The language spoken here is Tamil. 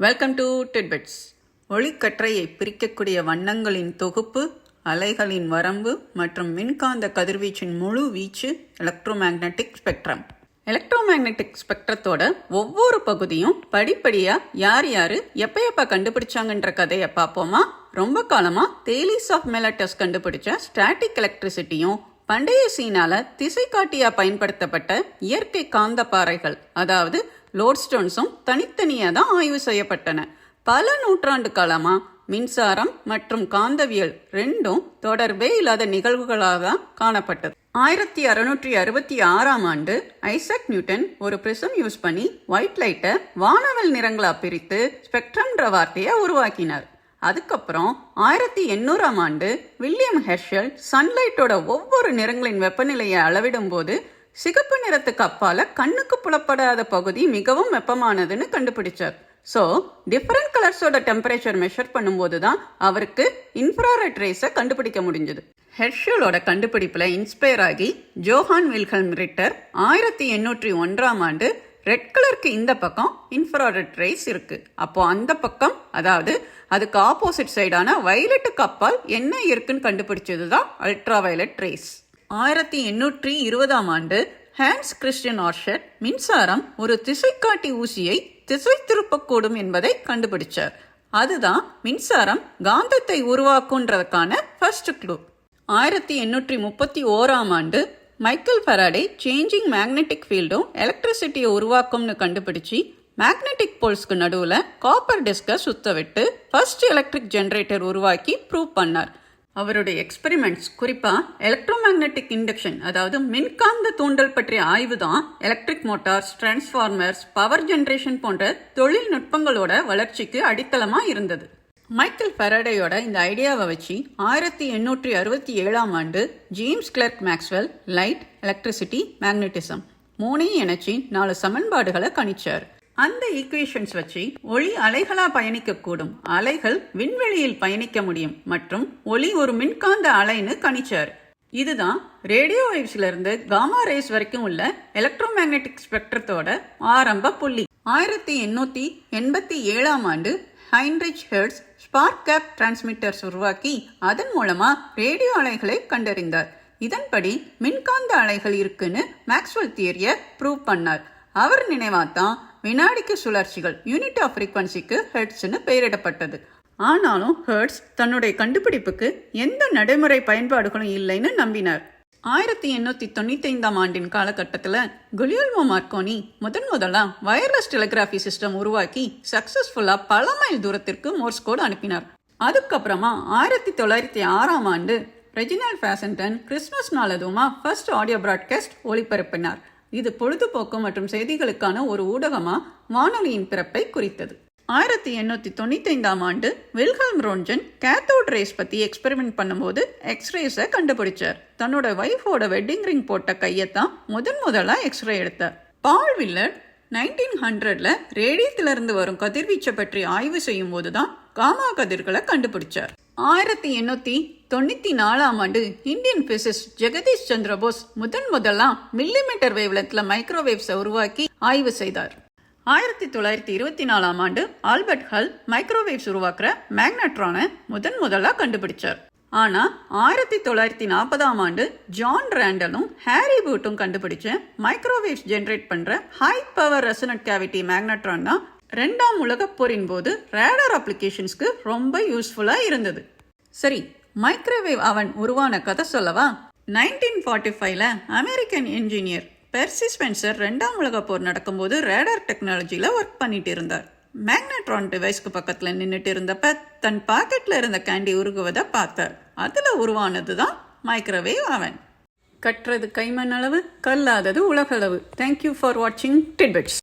Welcome to titbits. ஒளிக்கற்றையை பிரிக்கக்கூடிய வண்ணங்களின் தொகுப்பு, அலைகளின் வரம்பு மற்றும் மின்காந்த கதிர்வீச்சின் முழு வீச்சு எலக்ட்ரோமேக்னெட்டிக் ஸ்பெக்ட்ரம். எலக்ட்ரோமேக்னெட்டிக் ஸ்பெக்ட்ரத்தோட ஒவ்வொரு பகுதியும் படிப்படியாக யார் எப்ப கண்டுபிடிச்சாங்கன்ற கதையை பார்ப்போமா? ரொம்ப காலமாக தேலிஸ் ஆஃப் மெலட்டஸ் கண்டுபிடிச்ச ஸ்டாட்டிக் எலக்ட்ரிசிட்டியும் பண்டைய சீனால திசை காட்டியா பயன்படுத்தப்பட்ட இயற்கை காந்த பாறைகள், அதாவது லோட்ஸ்டோன்ஸும் தனித்தனியாக தான் ஆய்வு செய்யப்பட்டன. பல நூற்றாண்டு காலமா மின்சாரம் மற்றும் காந்தவியல் ரெண்டும் தொடர்பே இல்லாத நிகழ்வுகளாக தான் காணப்பட்டது. 1666ஆம் ஆண்டு ஐசக் நியூட்டன் ஒரு பிரிசம் யூஸ் பண்ணி ஒயிட் லைட்டை வானவெல் நிறங்களா பிரித்து ஸ்பெக்ட்ரம்ன்ற வார்த்தையை உருவாக்கினார். அதுக்கப்புறம் 1800ஆம் ஆண்டு வில்லியம் ஹெர்ஷல் சன்லைட்டோட ஒவ்வொரு நிறங்களின் வெப்பநிலையை அளவிடும் போது சிகப்பு நிறத்துக்கு அப்பால கண்ணுக்கு புலப்படாத பகுதி மிகவும் வெப்பமானதுன்னு கண்டுபிடிச்சார். ஸோ டிஃபரெண்ட் கலர்ஸோட டெம்பரேச்சர் மெஷர் பண்ணும்போது தான் அவருக்கு இன்ஃப்ராரெட் ரேஸை கண்டுபிடிக்க முடிஞ்சது. ஹெர்ஷலோட கண்டுபிடிப்புல இன்ஸ்பயர் ஆகி ஜோஹான் வில்ஹெல்ம் ரிட்டர் 1801ஆம் ஆண்டு ரெட் கலருக்கு இந்த பக்கம் இன்ஃப்ராரெட் ரேஸ் இருக்கு, அப்போ அந்த பக்கம், அதாவது அதுக்கு ஆப்போசிட் சைடான வயலட்டுக்கு அப்பால் என்ன இருக்குன்னு கண்டுபிடிச்சது தான் அல்ட்ரா வயலட் ரேஸ். 1820ஆம் ஆண்டு ஹான்ஸ் கிறிஸ்டியன் ஆர்ஷட் மின்சாரம் ஒரு திசைக்காட்டி ஊசியை திசை திருப்பக்கூடும் என்பதை கண்டுபிடிச்சார். அதுதான் மின்சாரம் காந்தத்தை உருவாக்குன்றதுக்கான ஃபர்ஸ்ட் க்ளூ. 1831ஆம் ஆண்டு மைக்கேல் ஃபெராடே சேஞ்சிங் மேக்னெட்டிக் ஃபீல்டும் எலக்ட்ரிசிட்டியை உருவாக்கும்னு கண்டுபிடிச்சி மேக்னெட்டிக் போல்ஸ்க்கு நடுவில் காப்பர் டிஸ்கை சுத்த விட்டு ஃபர்ஸ்ட் எலக்ட்ரிக் ஜென்ரேட்டர் உருவாக்கி ப்ரூவ் பண்ணார். அவருடைய எக்ஸ்பெரிமெண்ட்ஸ், குறிப்பாக எலக்ட்ரோமேக்னெட்டிக் இண்டக்ஷன், அதாவது மின்காந்த தூண்டல் பற்றிய ஆய்வு தான் electric Motors, transformers, power generation போன்ற தொழில்நுட்பங்களோட வளர்ச்சிக்கு அடித்தளமாக இருந்தது. மைக்கேல் ஃபெராடேயோட இந்த ஐடியாவை வச்சு 1867ஆம் ஆண்டு James Clerk Maxwell light, electricity, magnetism மூணையும் இணைச்சி 4 சமன்பாடுகளை கணிச்சார். அந்த ஈக்குவேஷன்ஸ் வச்சு ஒளி அலைகளா பயணிக்கக்கூடும், அலைகள் விண்வெளியில் பயணிக்க முடியும் மற்றும் ஒளி ஒரு மின்காந்த அலைன்னு கணிச்சார். இதுதான் ரேடியோ வேவ்ஸ்ல இருந்து காமா ரேஸ் வரைக்கும் உள்ள எலக்ட்ரோமேக்னெட்டிக் ஸ்பெக்ட்ரத்தோட ஆரம்ப புள்ளி. 1887ஆம் ஆண்டு ஹைன்ரிச் ஹெர்ட்ஸ் ஸ்பார்க் கேப் டிரான்ஸ்மிட்டர்ஸ் உருவாக்கி அதன் மூலமா ரேடியோ அலைகளை கண்டறிந்தார். இதன்படி மின்காந்த அலைகள் இருக்குன்னு மேக்ஸ்வெல் தியரியை ப்ரூவ் பண்ணார். அவர் நினைவாத்தான் வினாடிக்கு சுழற்சிகள், யூனிட் ஆஃப் ஃப்ரீக்வன்சிக்கு ஹெர்ட்ஸ்னு பெயரிடப்பட்டது. ஆனாலும் ஹெர்ட்ஸ் தன்னுடைய கண்டுபிடிப்புக்கு எந்த நடைமுறை பயன்பாடுகளும் இல்லைன்னு நம்பினார். 1895ஆம் ஆண்டின் காலகட்டத்தில் குலியல்மோ மார்க்கோனி முதலா வயர்லெஸ் டெலிகிராஃபி சிஸ்டம் உருவாக்கி சக்சஸ்ஃபுல்லாக பல மைல் தூரத்திற்கு மோர்ஸ் கோட் அனுப்பினார். அதுக்கப்புறமா 1906ஆம் ஆண்டு ரெஜினால்ட் ஃபேசன்டன் கிறிஸ்மஸ் நாள் அதுவுமா ஃபர்ஸ்ட் ஆடியோ பிராட்காஸ்ட் ஒளிபரப்பினார். இது பொழுதுபோக்கு மற்றும் செய்திகளுக்கான ஒரு ஊடகமாக வானொலியின் பிறப்பை குறித்தது. 1895ஆம் ஆண்டு வில்ஹெல்ம் ரோன்ஜன் கேத்தோட் ரேஸ் பற்றி எக்ஸ்பெரிமெண்ட் பண்ணும்போது எக்ஸ்ரேஸை கண்டுபிடிச்சார். தன்னோட வைஃபோட வெட்டிங் ரிங் போட்ட கையத்தான் முதலாக எக்ஸ்ரே எடுத்தார். பால் வில்லர் 1900ல் ரேடியத்திலிருந்து வரும் கதிர்வீச்சை பற்றி ஆய்வு செய்யும் போது தான் காமா கதிர்களை கண்டுபிடிச்சார். 1894ஆம் ஆண்டு இந்தியன் பிசிஸ்ட் ஜெகதீஷ் சந்திர போஸ் முதலா மில்லிமீட்டர் வேவ்லென்த்ல மைக்ரோவேவ்ஸை உருவாக்கி ஆய்வு செய்தார். 1924ஆம் ஆண்டு ஆல்பர்ட் ஹல் மைக்ரோவேவ்ஸ் உருவாக்குற மேக்னட்ரானை முதலா கண்டுபிடிச்சார். ஆனா 1940ஆம் ஆண்டு ஜான் ரேண்டலும் ஹாரி பூட்டும் கண்டுபிடிச்ச மைக்ரோவேவ்ஸ் ஜென்ரேட் பண்ற high power resonant cavity magnetron தான் 2ஆம் உலகப் போரின் போது ரேடார் அப்ளிகேஷன்ஸ்க்கு ரொம்ப யூஸ்ஃபுல்லா இருந்தது. சரி, மைக்ரோவேவ் அவன் உருவான கதை சொல்லவா? 1945ல் அமெரிக்கன் இன்ஜினியர் பெர்சி ஸ்பென்சர் 2ஆம் உலகப் போர் நடக்கும்போது ரேடார் டெக்னாலஜியில் ஒர்க் பண்ணிட்டு இருந்தார். மேக்னட்ரான் டிவைஸ்க்கு பக்கத்தில் நின்றுட்டு இருந்தப்ப தன் பாக்கெட்டில் இருந்த கேண்டி உருகுவதை பார்த்தார். அதில் உருவானது தான் மைக்ரோவேவ் அவன். கற்றது கைமண் அளவு, கல்லாதது உலகளவு. தேங்க்யூ ஃபார் வாட்சிங் டிட்பிட்ஸ்.